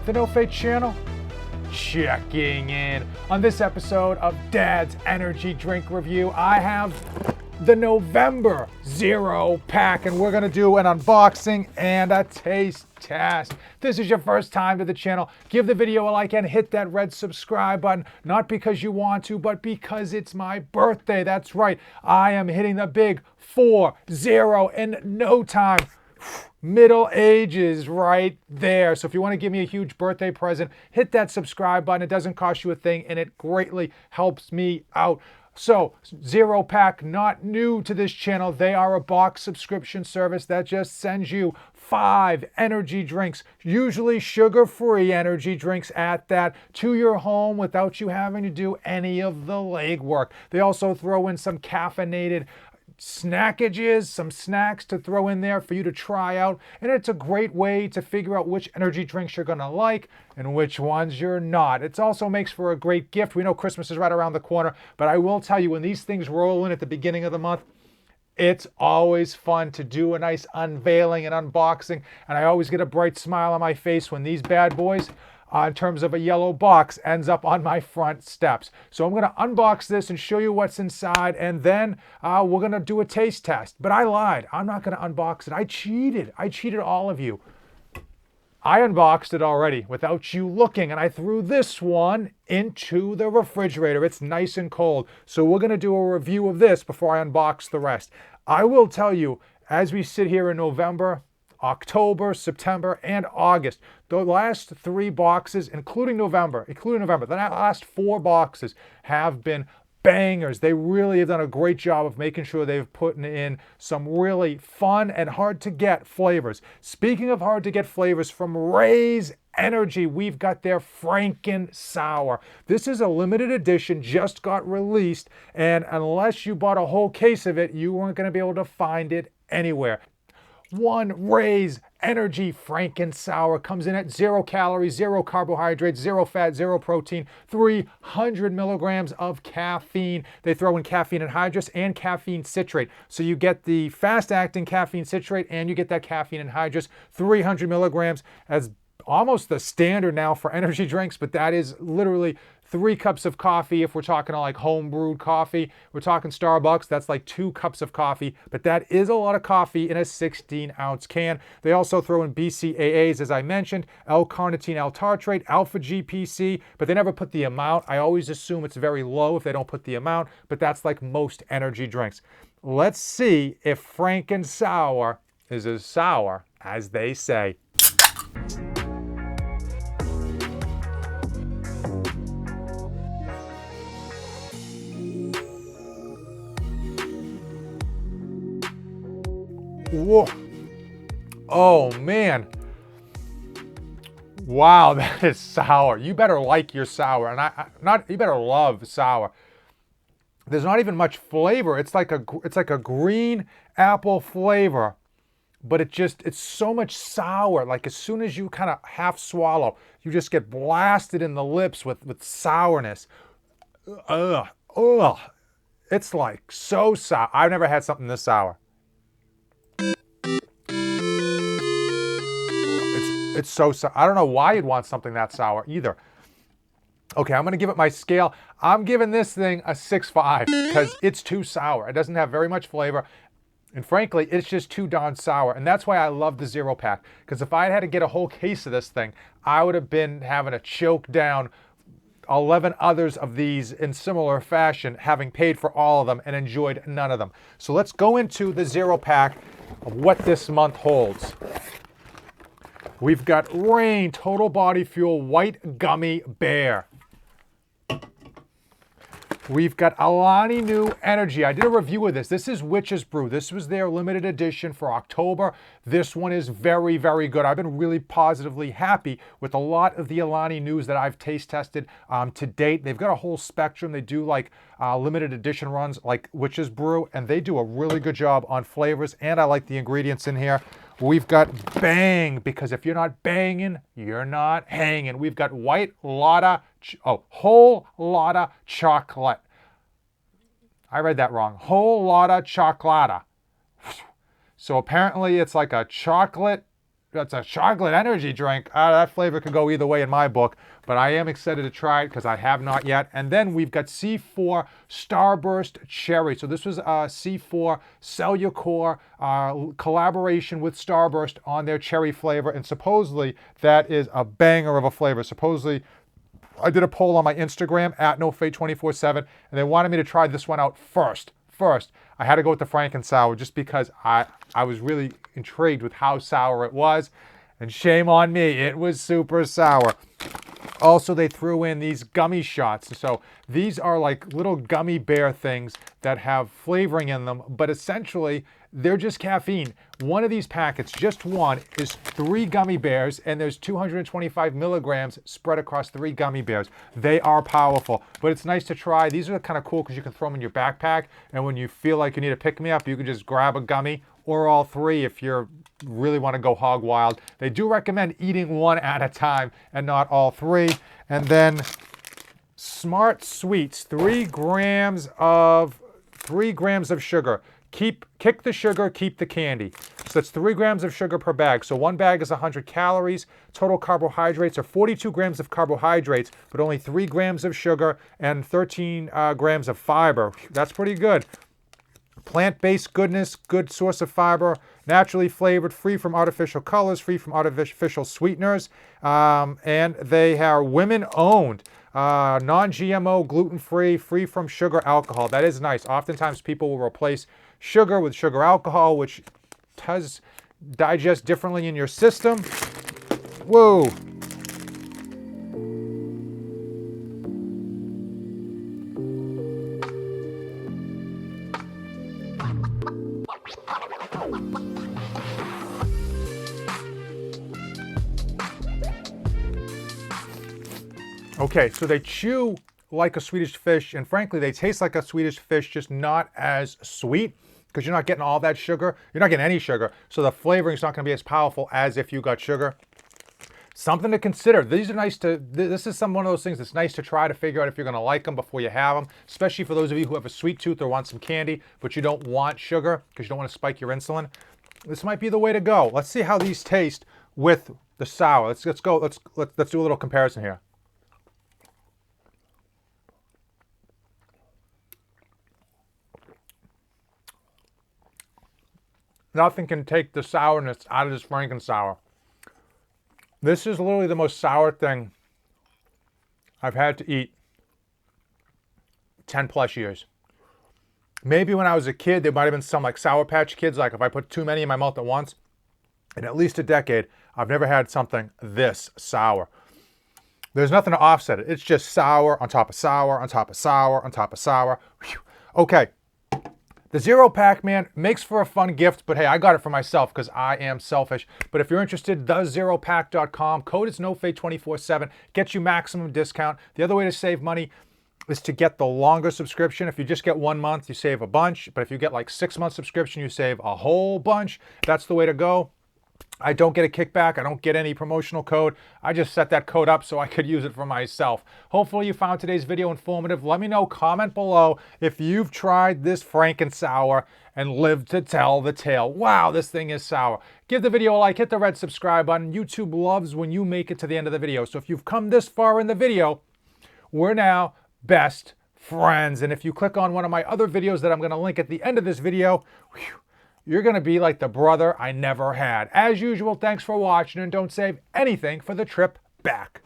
the No Fate channel, checking in. On this episode of Dad's Energy Drink Review, I have the November Zero Pack, and we're gonna do an unboxing and a taste test. If this is your first time to the channel, give the video a like and hit that red subscribe button, not because you want to, but because it's my birthday. That's right, I am hitting the big 4-0 in no time. Middle ages right there. So if you want to give me a huge birthday present, hit that subscribe button. It doesn't cost you a thing and it greatly helps me out. So Zero Pack, not new to this channel. They are a box subscription service that just sends you 5 energy drinks, usually sugar-free energy drinks at that, to your home without you having to do any of the legwork. They also throw in some caffeinated snackages, some snacks to throw in there for you to try out, and it's a great way to figure out which energy drinks you're gonna like and which ones you're not. It also makes for a great gift. We know Christmas is right around the corner, but I will tell you, when these things roll in at the beginning of the month, it's always fun to do a nice unveiling and unboxing, and I always get a bright smile on my face when these bad boys, in terms of a yellow box, ends up on my front steps. So I'm going to unbox this and show you what's inside, and then we're going to do a taste test. But I lied. I'm not going to unbox it. I cheated. I cheated all of you. I unboxed it already without you looking, and I threw this one into the refrigerator. It's nice and cold. So we're going to do a review of this before I unbox the rest. I will tell you, as we sit here in November, October, September, and August, the last 3 boxes, including November, the last 4 boxes have been bangers. They really have done a great job of making sure they've put in some really fun and hard to get flavors. Speaking of hard to get flavors, from Raze Energy, we've got their Franken SOUR. This is a limited edition, just got released, and unless you bought a whole case of it, you weren't going to be able to find it anywhere. One Raze Energy Franken SOUR comes in at 0 calories, 0 carbohydrates, 0 fat, 0 protein, 300 milligrams of caffeine. They throw in caffeine anhydrous and caffeine citrate. So you get the fast-acting caffeine citrate and you get that caffeine anhydrous, 300 milligrams, as almost the standard now for energy drinks, but that is literally 3 cups of coffee. If we're talking like home brewed coffee, we're talking Starbucks, that's like 2 cups of coffee, but that is a lot of coffee in a 16-ounce can. They also throw in BCAAs, as I mentioned, L-carnitine L-tartrate, alpha-GPC, but they never put the amount. I always assume it's very low if they don't put the amount, but that's like most energy drinks. Let's see if Franken SOUR is as sour as they say. Whoa. Oh man. Wow, that is sour. You better like your sour, and you better love sour. There's not even much flavor. It's like a green apple flavor, but it's so much sour. Like as soon as you kind of half swallow, you just get blasted in the lips with sourness. Ugh. Ugh. It's like so sour. I've never had something this sour. It's so sour. I don't know why you'd want something that sour either. Okay, I'm going to give it my scale. I'm giving this thing a 6.5 because it's too sour. It doesn't have very much flavor. And frankly, it's just too darn sour. And that's why I love the Zero Pack. Because if I had to get a whole case of this thing, I would have been having to choke down 11 others of these in similar fashion, having paid for all of them and enjoyed none of them. So let's go into the Zero Pack of what this month holds. We've got Rain Total Body Fuel White Gummy Bear. We've got Alani New Energy. I did a review of this. This is Witch's Brew. This was their limited edition for October. This one is very, very good. I've been really positively happy with a lot of the Alani News that I've taste tested to date. They've got a whole spectrum. They do like limited edition runs like Witch's Brew, and they do a really good job on flavors, and I like the ingredients in here. We've got Bang, because if you're not banging, you're not hanging. We've got Whole Lotta Chocolate. I read that wrong. Whole Lotta Chocolata. So apparently it's like a chocolate that's a chocolate energy drink. That flavor could go either way in my book, but I am excited to try it because I have not yet. And then we've got C4 Starburst Cherry. So this was C4 Cellucor collaboration with Starburst on their cherry flavor, and supposedly that is a banger of a flavor. Supposedly, I did a poll on my Instagram at NoFate247, and they wanted me to try this one out first. I had to go with the Franken Sour just because I was really intrigued with how sour it was. And shame on me, it was super sour. Also, they threw in these gummy shots. So these are like little gummy bear things that have flavoring in them, but essentially they're just caffeine. One of these packets, just one, is 3 gummy bears, and there's 225 milligrams spread across 3 gummy bears. They are powerful, but it's nice to try. These are kind of cool because you can throw them in your backpack, and when you feel like you need a pick-me-up, you can just grab a gummy or all 3 if you really want to go hog wild. They do recommend eating 1 at a time and not all 3. And then Smart Sweets, 3 grams of sugar. Kick the sugar, keep the candy. So that's 3 grams of sugar per bag. So 1 bag is 100 calories. Total carbohydrates are 42 grams of carbohydrates, but only 3 grams of sugar and 13 grams of fiber. That's pretty good. Plant-based goodness, good source of fiber, naturally flavored, free from artificial colors, free from artificial sweeteners, and they are women-owned, non-GMO, gluten-free, free from sugar, alcohol. That is nice. Oftentimes people will replace sugar with sugar alcohol, which does digest differently in your system. Whoa. Okay, so they chew like a Swedish fish, and frankly, they taste like a Swedish fish, just not as sweet, because you're not getting all that sugar. You're not getting any sugar, so the flavoring is not going to be as powerful as if you got sugar. Something to consider. These are nice to, this is one of those things that's nice to try to figure out if you're going to like them before you have them, especially for those of you who have a sweet tooth or want some candy, but you don't want sugar because you don't want to spike your insulin. This might be the way to go. Let's see how these taste with the sour. Let's do a little comparison here. Nothing can take the sourness out of this Franken Sour. This is literally the most sour thing I've had to eat 10 plus years. Maybe when I was a kid, there might have been some like Sour Patch Kids, like if I put too many in my mouth at once. In at least a decade, I've never had something this sour. There's nothing to offset it. It's just sour on top of sour on top of sour on top of sour. Whew. Okay. The Zero Pack, man, makes for a fun gift, but hey, I got it for myself because I am selfish. But if you're interested, thezeropack.com. Code is NoFate247. Gets you maximum discount. The other way to save money is to get the longer subscription. If you just get 1 month, you save a bunch. But if you get like 6-month subscription, you save a whole bunch. That's the way to go. I don't get a kickback. I don't get any promotional code. I just set that code up so I could use it for myself. Hopefully you found today's video informative. Let me know, comment below if you've tried this Franken Sour and lived to tell the tale. Wow, this thing is sour. Give the video a like, hit the red subscribe button. YouTube loves when you make it to the end of the video. So if you've come this far in the video, we're now best friends. And if you click on one of my other videos that I'm going to link at the end of this video, you're going to be like the brother I never had. As usual, thanks for watching, and don't save anything for the trip back.